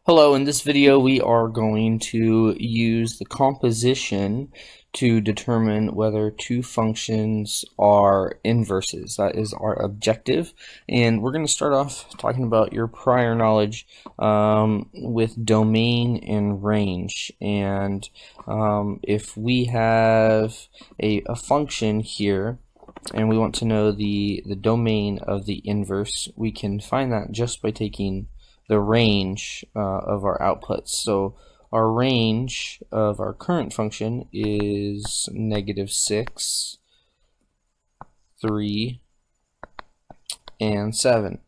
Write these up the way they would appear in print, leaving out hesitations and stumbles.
Hello, in this video we are going to use the composition to determine whether two functions are inverses. That is our objective, and we're going to start off talking about your prior knowledge with domain and range. And if we have a function here and we want to know the domain of the inverse, we can find that just by taking the range of our outputs. So our range of our current function is -6, 3, and 7.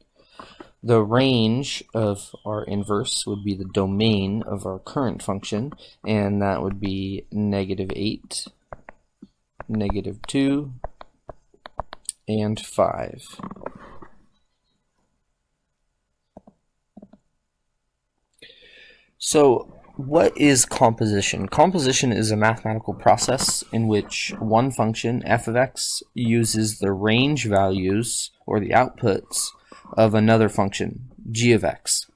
The range of our inverse would be the domain of our current function, and that would be -8, -2, and 5. So what is composition? Composition is a mathematical process in which one function, f of x, uses the range values, or the outputs, of another function, g of x,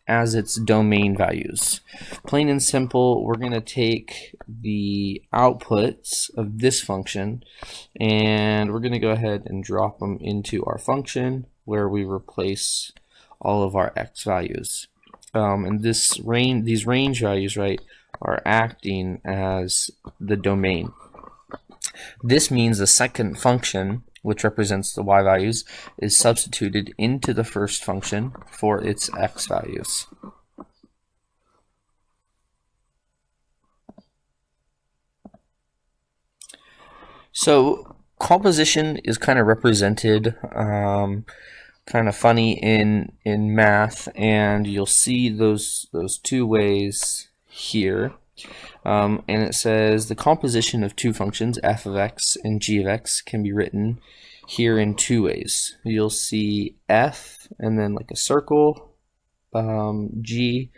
as its domain values. Plain and simple, we're going to take the outputs of this function and we're going to go ahead and drop them into our function where we replace all of our x values. And these range values, right, are acting as the domain. This means the second function, which represents the y values, is substituted into the first function for its x values. So composition is kind of represented kind of funny in math, and you'll see those two ways here. And it says the composition of two functions, f of x and g of x, can be written here in two ways. You'll see f and then like a circle, g,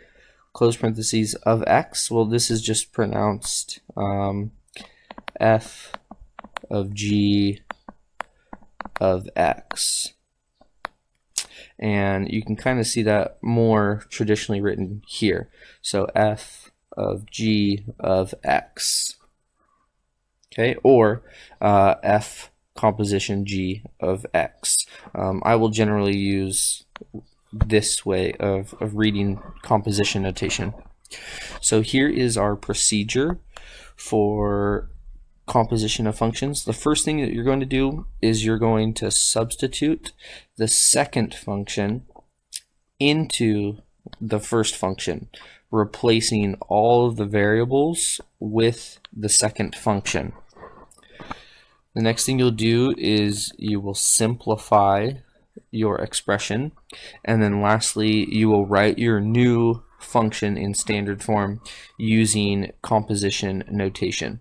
close parentheses, of x. Well, this is just pronounced f of g of x. And you can kind of see that more traditionally written here. So f of g of x, okay, or f composition g of x. I will generally use this way of reading composition notation. So here is our procedure for composition of functions. The first thing that you're going to do is you're going to substitute the second function into the first function, replacing all of the variables with the second function. The next thing you'll do is you will simplify your expression, and then lastly you will write your new function in standard form using composition notation.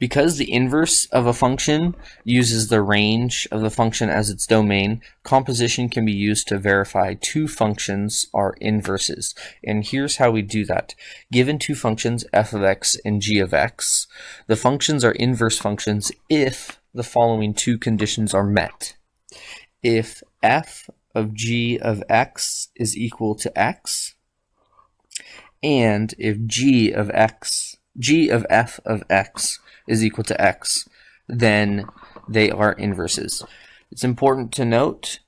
Because the inverse of a function uses the range of the function as its domain, composition can be used to verify two functions are inverses. And here's how we do that. Given two functions, f of x and g of x, the functions are inverse functions if the following two conditions are met. If f of g of x is equal to x, and if g of f of x is equal to x, then they are inverses. It's important to note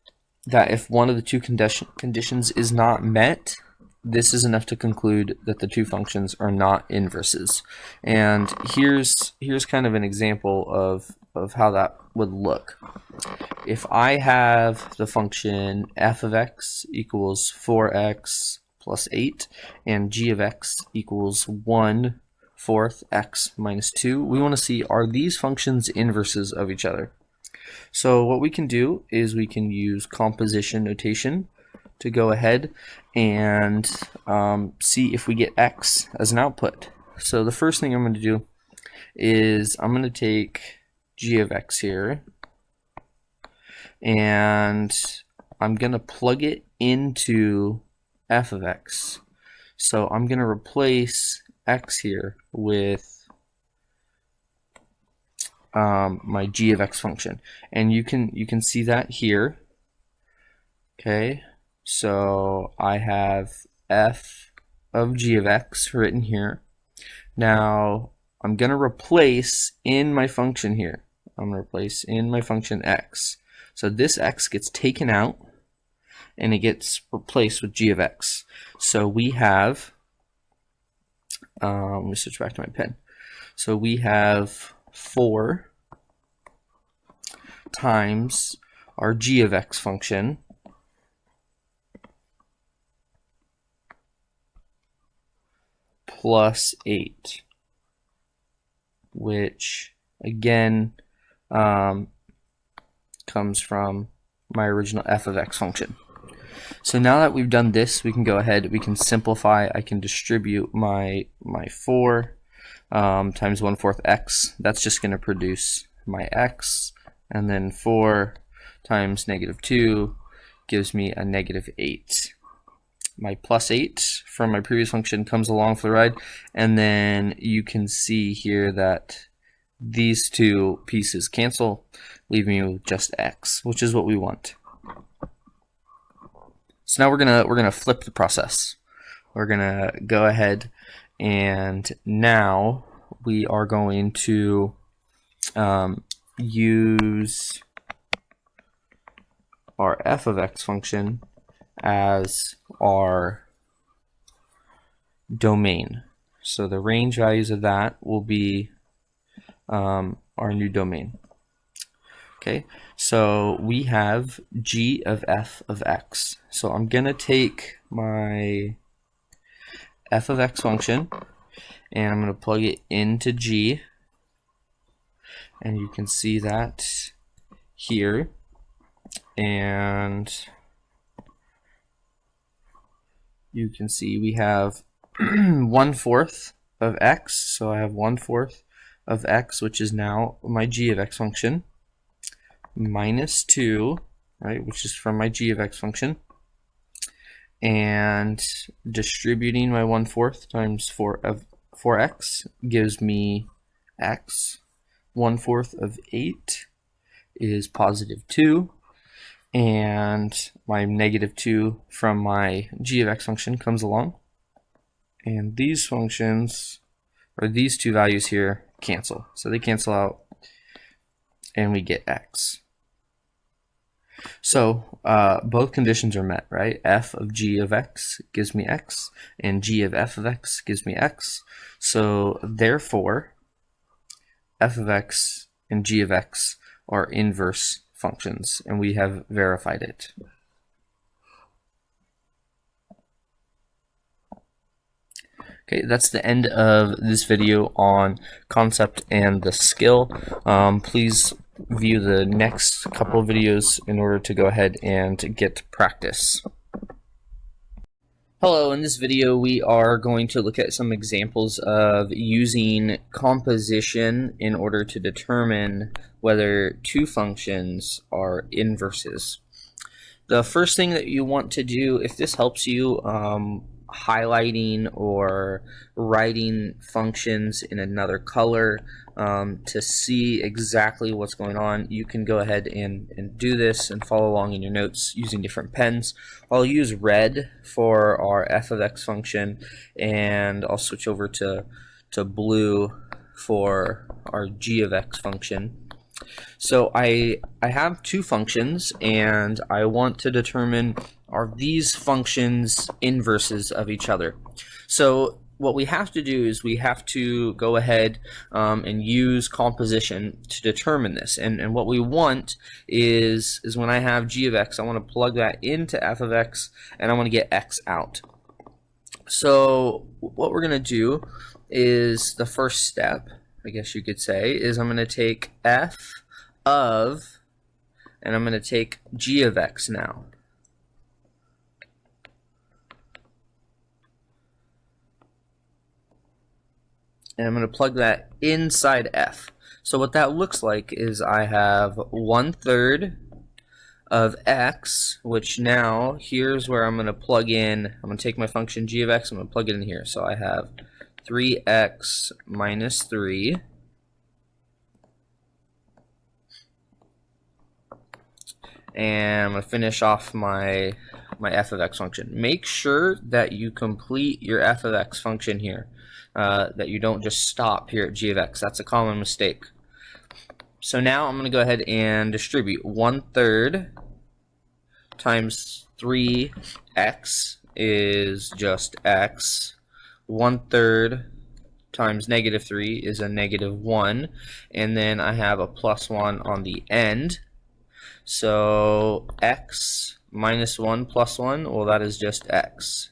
that if one of the two conditions is not met, this is enough to conclude that the two functions are not inverses. And here's kind of an example of how that would look. If I have the function f of x equals 4x plus 8 and g of x equals 1/4 x minus 2, we want to see, are these functions inverses of each other? So what we can do is we can use composition notation to go ahead and see if we get x as an output. So the first thing I'm going to do is I'm going to take g of x here and I'm going to plug it into f of x. So I'm going to replace x here with my g of x function, and you can see that here. Okay, so I have f of g of x written here. Now I'm going to replace in my function here. I'm going to replace in my function x. So this x gets taken out and it gets replaced with g of x. So we have, let me switch back to my pen. So we have 4 times our g of x function plus 8, which again comes from my original f of x function. So now that we've done this, we can go ahead, we can simplify. I can distribute my 4 times 1/4 x. That's just going to produce my x, and then 4 times -2 gives me a -8. My plus 8 from my previous function comes along for the ride, and then you can see here that these two pieces cancel, leaving you with just x, which is what we want. So now we're gonna flip the process. We're gonna go ahead, and now we are going to use our f of x function as our domain. So the range values of that will be our new domain. Okay, so we have g of f of x. So I'm gonna take my f of x function and I'm gonna plug it into g, and you can see that here, and you can see we have 1/4 of x. So I have 1/4 of x, which is now my g of x function, minus 2, right, which is from my g of x function, and distributing my 1/4 times 4x gives me x. 1/4 of 8 is +2, and my -2 from my g of x function comes along, and these functions, or these two values here, cancel. So they cancel out and we get x. So both conditions are met, right? F of g of x gives me x, and g of f of x gives me x. So therefore, f of x and g of x are inverse functions, and we have verified it. Okay, that's the end of this video on concept and the skill. Please view the next couple of videos in order to go ahead and get practice. Hello, in this video we are going to look at some examples of using composition in order to determine whether two functions are inverses. The first thing that you want to do, if this helps you, highlighting or writing functions in another color to see exactly what's going on, you can go ahead and do this and follow along in your notes using different pens. I'll use red for our f of x function, and I'll switch over to blue for our g of x function. So I have two functions, and I want to determine, are these functions inverses of each other? So what we have to do is we have to go ahead and use composition to determine this. And what we want is when I have g of x, I want to plug that into f of x, and I want to get x out. So what we're going to do is, the first step, I guess you could say, is I'm going to take f of, and I'm going to take g of x now. And I'm going to plug that inside f. So what that looks like is I have 1/3 of x, which now here's where I'm going to plug in. I'm going to take my function g of x, I'm going to plug it in here. So I have 3x minus 3 and I'm going to finish off my f of x function. Make sure that you complete your f of x function here, that you don't just stop here at g of x. That's a common mistake. So now I'm going to go ahead and distribute 1/3 times 3x is just x. 1/3 times -3 is a -1, and then I have a +1 on the end. So x minus 1 plus 1, well, that is just x.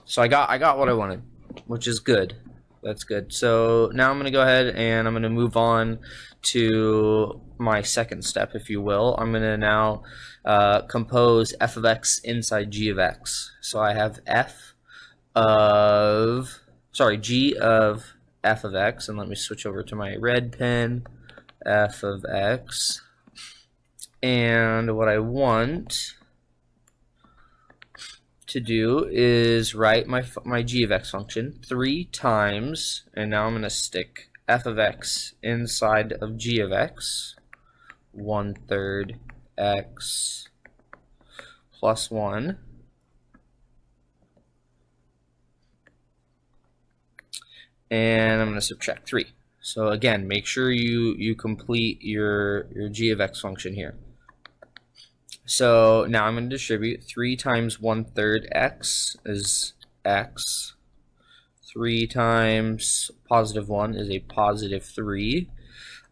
So I got what I wanted, which is good. That's good. So now I'm going to go ahead and I'm going to move on to my second step, if you will. I'm going to now compose f of x inside g of x. So I have g of f of x, and let me switch over to my red pen, f of x. And what I want to do is write my g of x function 3 times, and now I'm going to stick f of x inside of g of x, 1/3 x plus 1, and I'm going to subtract 3. So again, make sure you complete your g of x function here. So now I'm going to distribute 3 times 1/3 x is x. 3 times +1 is a +3.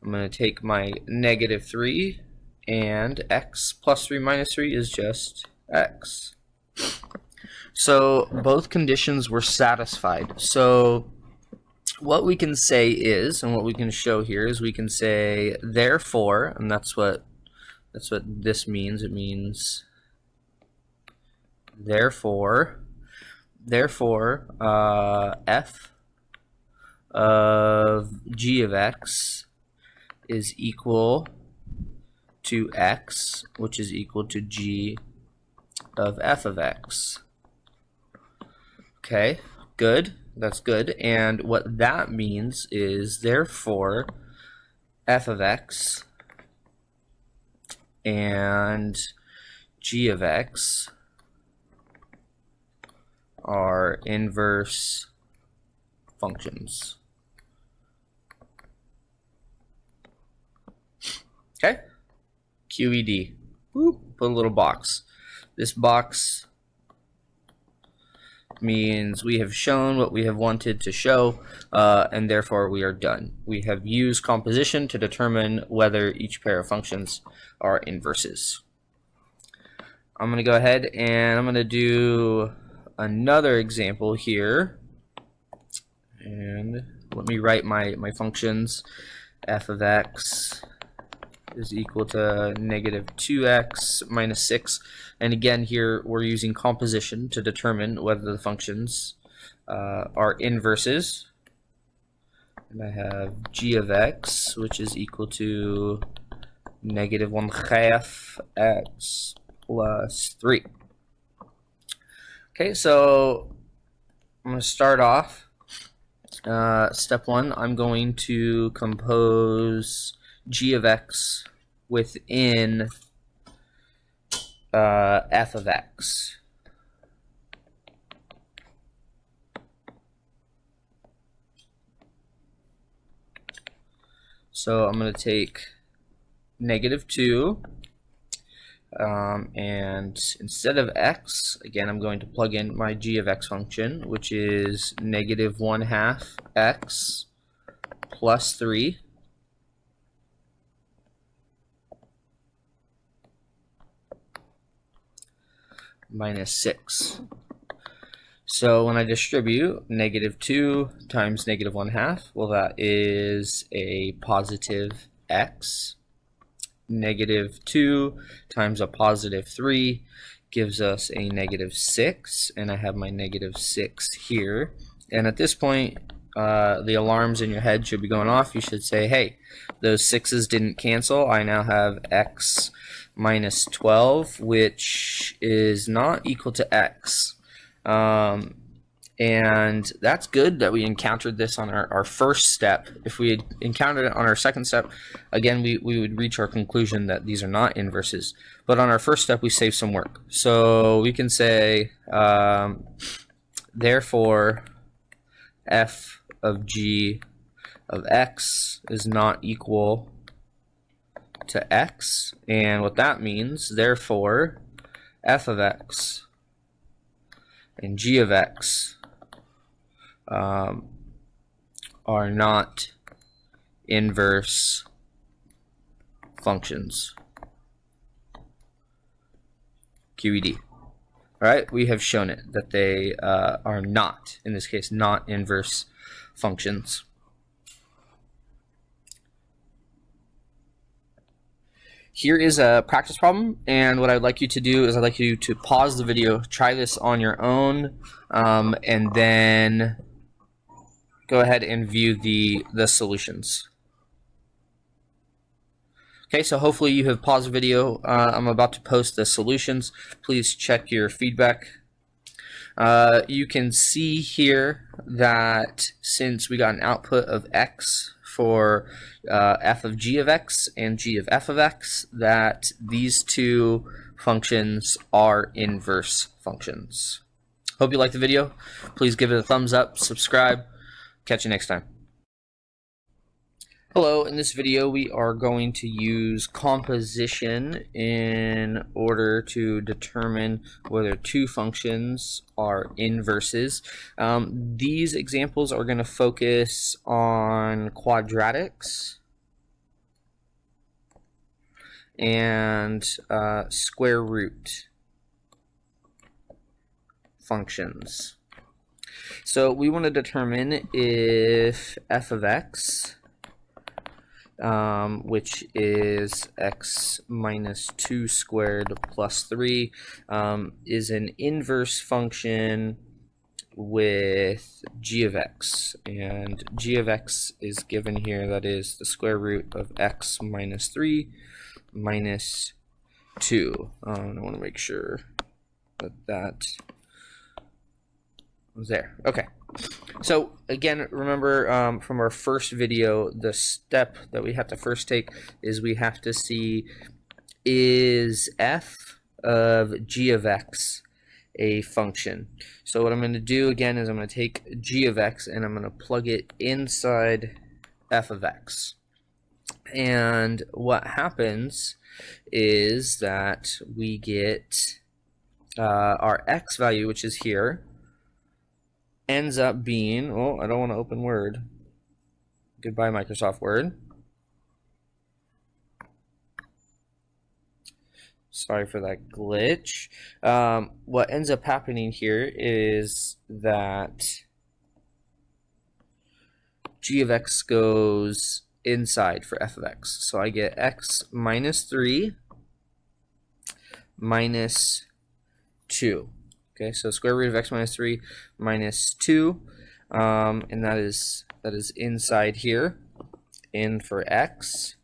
I'm going to take my -3, and x plus 3 minus 3 is just x. So both conditions were satisfied. So what we can say is, and what we can show here is, we can say therefore, and that's what this means. It means therefore f of g of x is equal to x, which is equal to g of f of x. Okay, good. That's good. And what that means is, therefore, f of x and g of x are inverse functions. Okay? QED. Whoop, put a little box. This box means we have shown what we have wanted to show, and therefore we are done. We have used composition to determine whether each pair of functions are inverses. I'm going to go ahead and I'm going to do another example here, and let me write my functions. F of x is equal to -2x minus 6, and again here we're using composition to determine whether the functions are inverses. And I have g of x, which is equal to -1/2 x plus 3. Okay, so I'm going to start off. Step 1, I'm going to compose g of x within f of x. So I'm going to take -2, and instead of x, again, I'm going to plug in my g of x function, which is -1/2 x plus 3 minus 6. So when I distribute, -2 times -1/2, well, that is a positive x. -2 times a positive 3 gives us a -6, and I have my -6 here. And at this point, the alarms in your head should be going off. You should say, hey, those 6's didn't cancel. I now have x minus 12, which is not equal to x. And that's good that we encountered this on our first step. If we had encountered it on our second step, again, we would reach our conclusion that these are not inverses. But on our first step, we save some work. So we can say, therefore, f of g of x is not equal to x. And what that means, therefore, f of x and g of x are not inverse functions. QED. All right, we have shown it that they are not, in this case, not inverse functions. Here is a practice problem, and what I'd like you to do is I'd like you to pause the video, try this on your own, and then go ahead and view the solutions. Okay, so hopefully you have paused the video. I'm about to post the solutions. Please check your feedback. You can see here that since we got an output of x for f of g of x and g of f of x, that these two functions are inverse functions. Hope you liked the video. Please give it a thumbs up, subscribe. Catch you next time. Hello, in this video we are going to use composition in order to determine whether two functions are inverses. These examples are going to focus on quadratics and square root functions. So we want to determine if f of x, which is x minus 2 squared plus 3, is an inverse function with g of x. And g of x is given here, that is the square root of x minus 3 minus 2. I want to make sure that that was there. Okay. So again, remember from our first video, the step that we have to first take is we have to see, is f of g of x a function? So what I'm going to do again is I'm going to take g of x and I'm going to plug it inside f of x. And what happens is that we get our x value, which is here, ends up being, oh, I don't want to open Word. Goodbye, Microsoft Word. Sorry for that glitch. What ends up happening here is that g of x goes inside for f of x. So I get x minus 3 minus 2. Okay, so square root of x minus 3 minus 2, and that is inside here, in for x,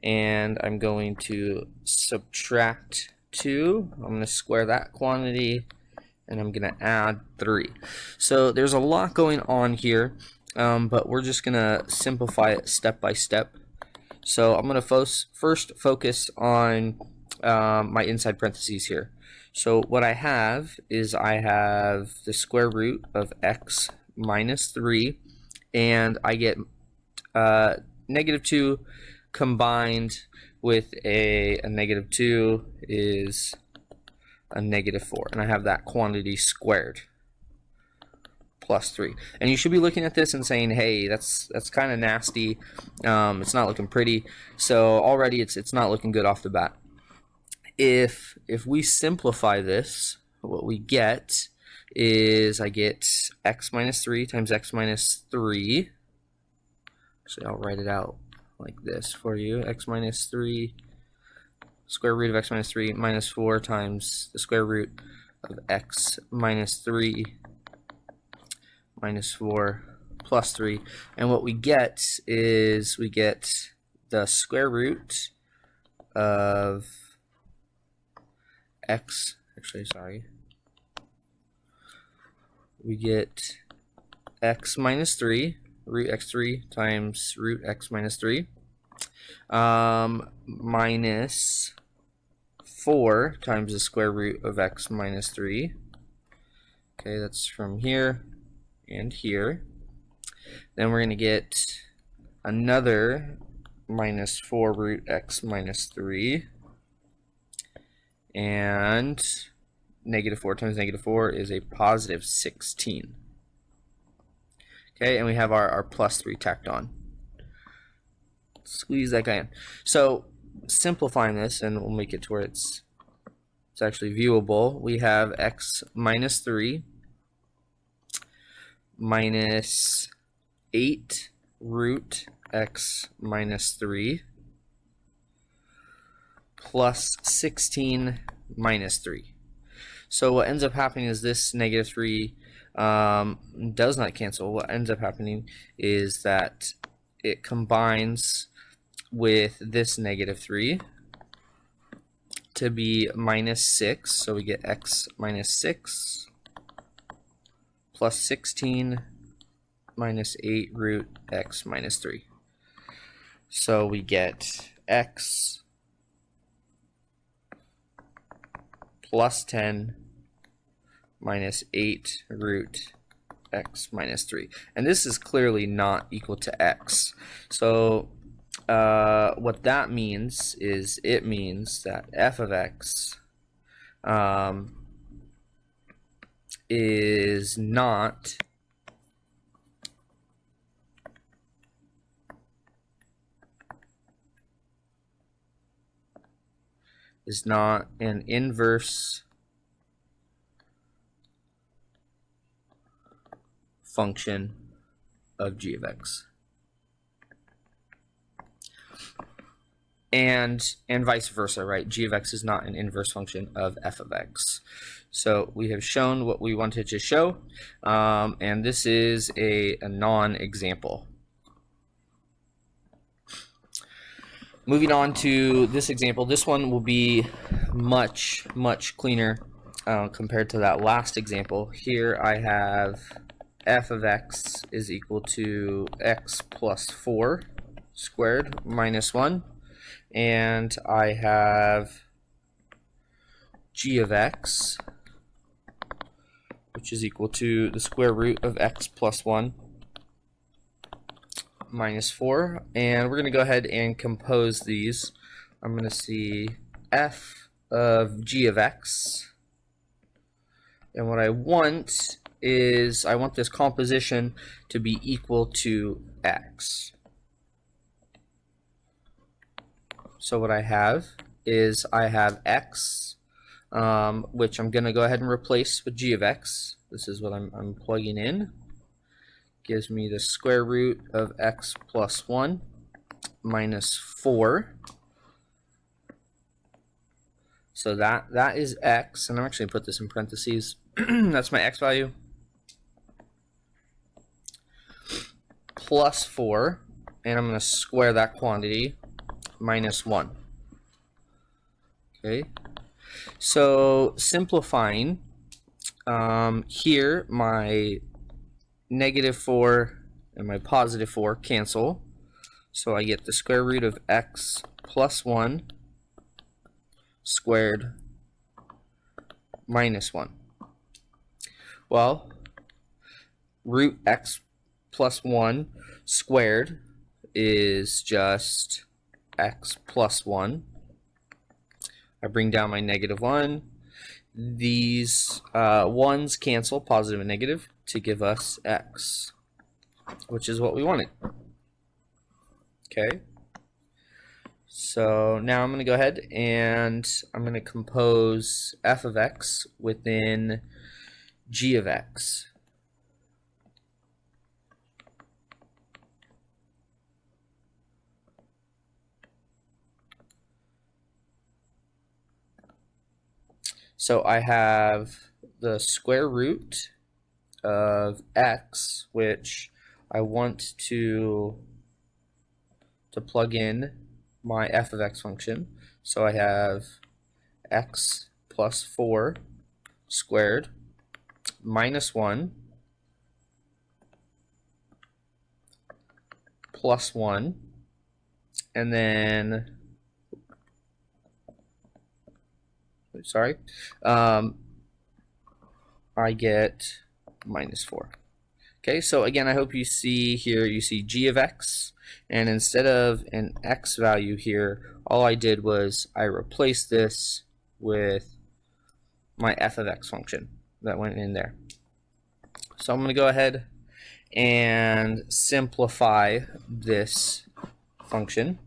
and I'm going to subtract 2. I'm going to square that quantity, and I'm going to add 3. So there's a lot going on here, but we're just going to simplify it step by step. So I'm going to first focus on my inside parentheses here. So what I have is I have the square root of x minus 3, and I get negative 2 combined with a negative 2 is a negative 4, and I have that quantity squared plus 3. And you should be looking at this and saying, hey, that's kind of nasty. It's not looking pretty. So already it's not looking good off the bat. If we simplify this, what we get is I get x minus 3 times x minus 3. Actually, I'll write it out like this for you. X minus 3, square root of x minus 3 minus 4 times the square root of x minus 3 minus 4 plus 3. And what we get is we get the square root of x, actually, sorry, we get x minus 3, root x3 times root x minus 3, minus 4 times the square root of x minus 3. Okay, that's from here and here. Then we're going to get another minus 4 root x minus 3. And negative 4 times negative 4 is a positive 16. Okay, and we have our plus 3 tacked on. Squeeze that guy in. So simplifying this, and we'll make it to where it's actually viewable, we have x minus 3 minus 8 root x minus 3 plus 16 minus 3. So what ends up happening is this negative 3 does not cancel. What ends up happening is that it combines with this negative 3 to be minus 6. So we get x minus 6 plus 16 minus 8 root x minus 3. So we get x plus 10 minus 8 root x minus 3. And this is clearly not equal to x. So what that means is it means that f of x is not an inverse function of g of x. And vice versa, right? G of x is not an inverse function of f of x. So we have shown what we wanted to show, and this is a non-example. Moving on to this example, this one will be much cleaner compared to that last example. Here I have f of x is equal to x plus 4 squared minus 1, and I have g of x, which is equal to the square root of x plus 1 minus 4, and we're going to go ahead and compose these. I'm going to see f of g of x, and what I want is I want this composition to be equal to x. So what I have is I have x, which I'm going to go ahead and replace with g of x. This is what I'm plugging in. Gives me the square root of x plus 1 minus 4. So that is x, and I'm actually going to put this in parentheses. That's my x value. Plus 4, and I'm going to square that quantity, minus 1. Okay, so simplifying, here my negative 4 and my positive 4 cancel, so I get the square root of x plus 1 squared minus 1. Well, root x plus 1 squared is just x plus 1. I bring down my negative 1. These ones cancel, positive and negative, to give us x, which is what we wanted. Okay, so now I'm going to go ahead and I'm going to compose f of x within g of x. So I have the square root of x, which I want to plug in my f of x function. So I have x plus 4 squared minus 1 plus 1, and then, sorry, I get minus 4. Okay, so again, I hope you see here, you see g of x, and instead of an x value here, all I did was I replaced this with my f of x function that went in there. So I'm going to go ahead and simplify this function.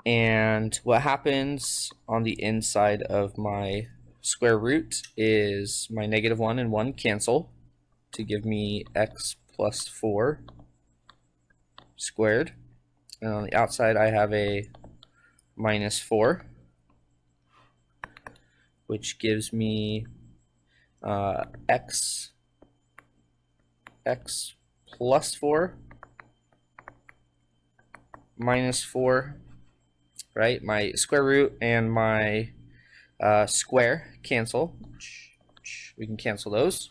And what happens on the inside of my square root is my -1 and 1 cancel to give me x plus 4 squared. And on the outside I have a minus 4, which gives me x plus 4 minus 4, right? My square root and my square cancel. We can cancel those.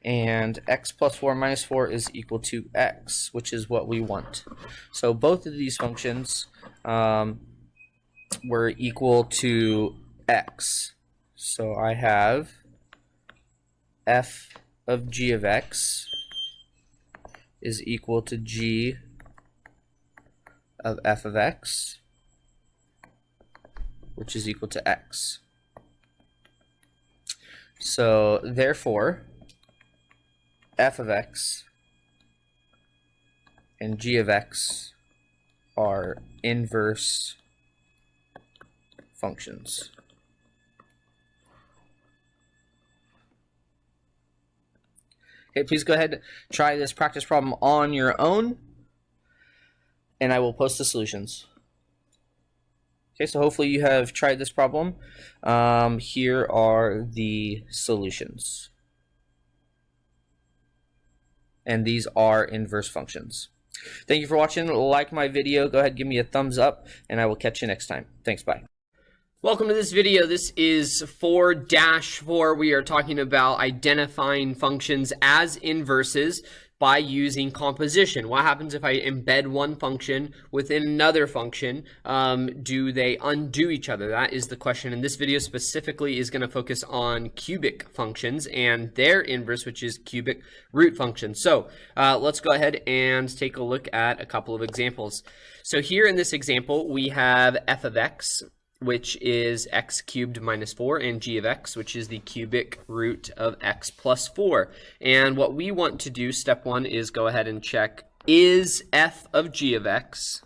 And x plus 4 minus 4 is equal to x, which is what we want. So both of these functions were equal to x. So I have f of g of x is equal to g of f of x, which is equal to x. So therefore, f of x and g of x are inverse functions. Okay, please go ahead, try this practice problem on your own, and I will post the solutions. Okay, so hopefully you have tried this problem. Here are the solutions. And these are inverse functions. Thank you for watching. Like my video. Go ahead, give me a thumbs up, and I will catch you next time. Thanks, bye. Welcome to this video. This is 4-4. We are talking about identifying functions as inverses by using composition. What happens if I embed one function within another function? Do they undo each other? That is the question. And this video specifically is going to focus on cubic functions and their inverse, which is cubic root functions. So let's go ahead and take a look at a couple of examples. So here in this example, we have f of x, which is x cubed minus 4, and g of x, which is the cubic root of x plus 4. And what we want to do, step 1, is go ahead and check, is f of g of x,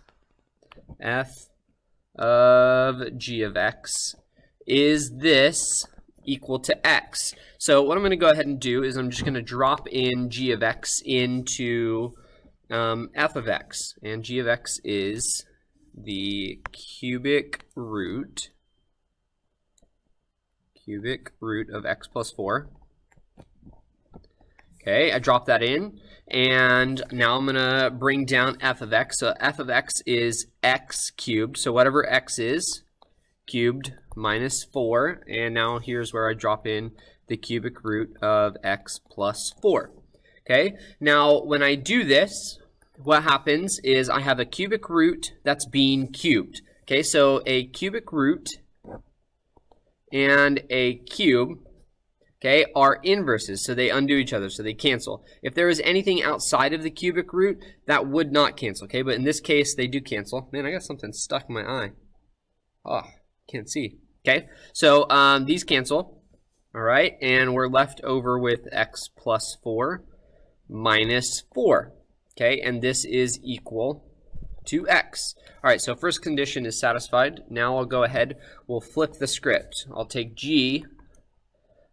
is this equal to x? So what I'm going to go ahead and do is I'm just going to drop in g of x into f of x, and g of x is the cubic root of x plus 4. Okay, I dropped that in, and now I'm gonna bring down f of x. So f of x is x cubed, so whatever x is, cubed minus 4, and now here's where I drop in the cubic root of x plus 4. Okay, now when I do this, what happens is I have a cubic root that's being cubed. Okay, so a cubic root and a cube, okay, are inverses, so they undo each other, so they cancel. If there was anything outside of the cubic root, that would not cancel, okay, but in this case, they do cancel. Man, I got something stuck in my eye. Oh, can't see. Okay, so these cancel, all right, and we're left over with x plus 4 minus 4. Okay, and this is equal to x. All right, so first condition is satisfied. Now I'll go ahead, we'll flip the script. I'll take g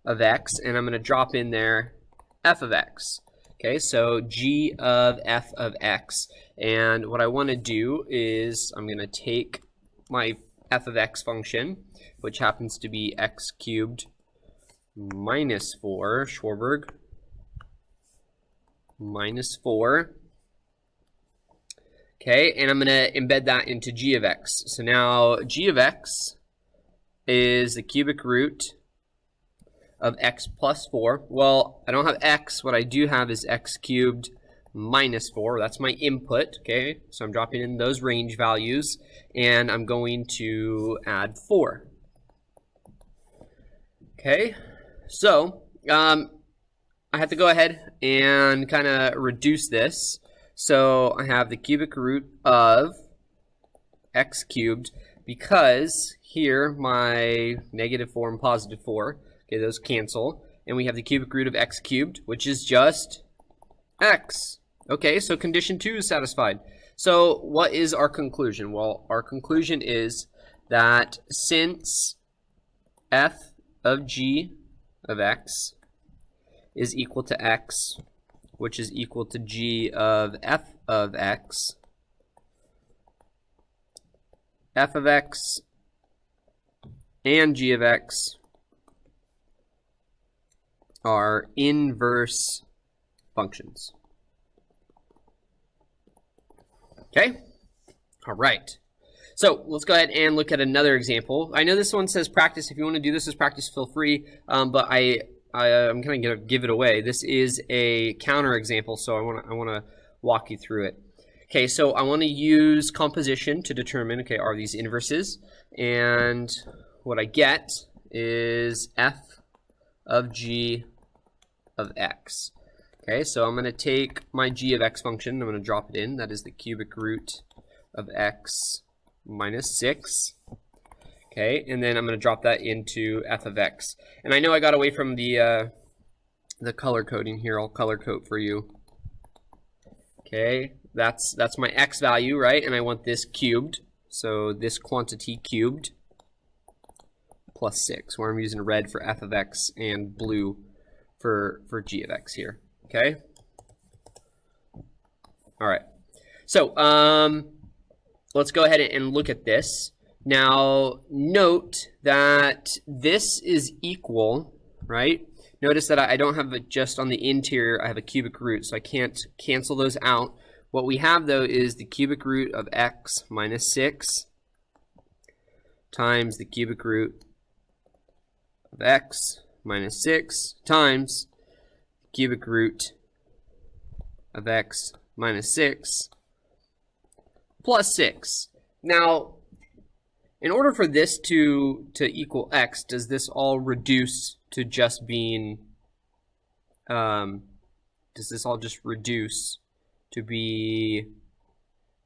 of x, and I'm going to drop in there f of x. Okay, so g of f of x. And what I want to do is I'm going to take my f of x function, which happens to be x cubed minus 4, Schwarberg, minus 4. Okay, and I'm going to embed that into g of x. So now g of x is the cubic root of x plus 4. Well, I don't have x. What I do have is x cubed minus 4. That's my input, okay? So I'm dropping in those range values, and I'm going to add 4. Okay, so I have to go ahead and kind of reduce this. So I have the cubic root of x cubed, because here my -4 and +4, okay, those cancel, and we have the cubic root of x cubed, which is just x. Okay, so condition 2 is satisfied. So what is our conclusion? Well, our conclusion is that since f of g of x is equal to x, which is equal to g of f of x, f of x and g of x are inverse functions. Okay? All right. So let's go ahead and look at another example. I know this one says practice. If you want to do this as practice, feel free. But I'm kind of gonna give it away. This is a counter example, so I want to walk you through it. Okay, so I want to use composition to determine, okay, are these inverses? And what I get is f of g of x. Okay, so I'm going to take my g of x function, I'm going to drop it in. That is the cubic root of x minus 6. Okay, and then I'm going to drop that into f of x. And I know I got away from the color coding here. I'll color code for you. Okay, that's my x value, right? And I want this cubed, so this quantity cubed plus 6, where I'm using red for f of x and blue for g of x here. Okay. All right. So let's go ahead and look at this. Now, note that this is equal, right? Notice that I don't have it just on the interior. I have a cubic root, so I can't cancel those out. What we have, though, is the cubic root of x minus 6 times the cubic root of x minus 6 times the cubic root of x minus 6 plus 6. Now, in order for this to equal x, does this all reduce to just being, does this all just reduce to be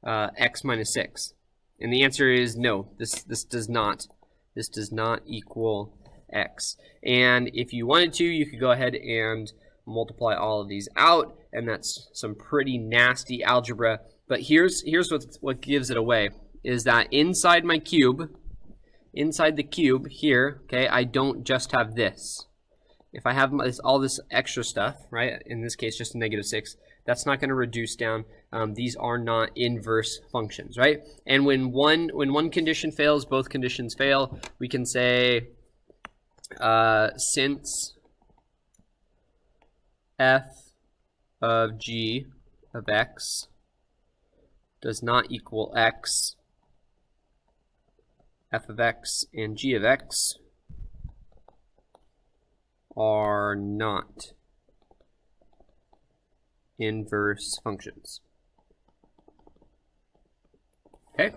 x minus 6? And the answer is no, this does not. This does not equal x. And if you wanted to, you could go ahead and multiply all of these out, and that's some pretty nasty algebra. But here's what gives it away, is that inside my cube, inside the cube here, okay, I don't just have this. If I have all this extra stuff, right, in this case just a -6, that's not going to reduce down. These are not inverse functions, right? And when one condition fails, both conditions fail. We can say since f of g of x does not equal x, f of x and g of x are not inverse functions. Okay,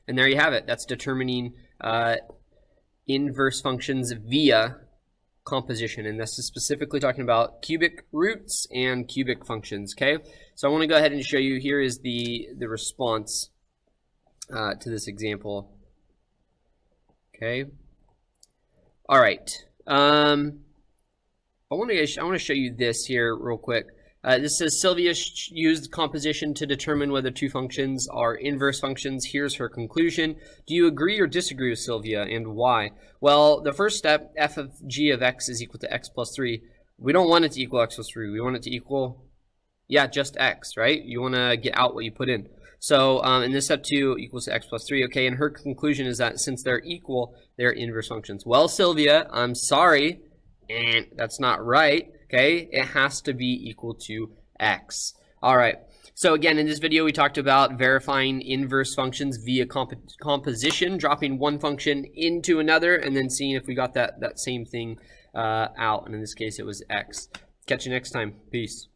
and there you have it. That's determining inverse functions via composition, and this is specifically talking about cubic roots and cubic functions. Okay, so I want to go ahead and show you. Here is the response to this example. Okay, all right. I want to show you this here real quick. This says Sylvia used composition to determine whether two functions are inverse functions. Here's her conclusion. Do you agree or disagree with Sylvia, and why? Well, the first step, f of g of x is equal to x plus 3. We don't want it to equal x plus 3. We want it to equal, yeah, just x, right? You want to get out what you put in. So in this step 2 equals to x plus 3. Okay, and her conclusion is that since they're equal, they're inverse functions. Well, Sylvia, I'm sorry, and that's not right. Okay, it has to be equal to x. All right, so again, in this video, we talked about verifying inverse functions via composition, dropping one function into another, and then seeing if we got that same thing out. And in this case, it was x. Catch you next time. Peace.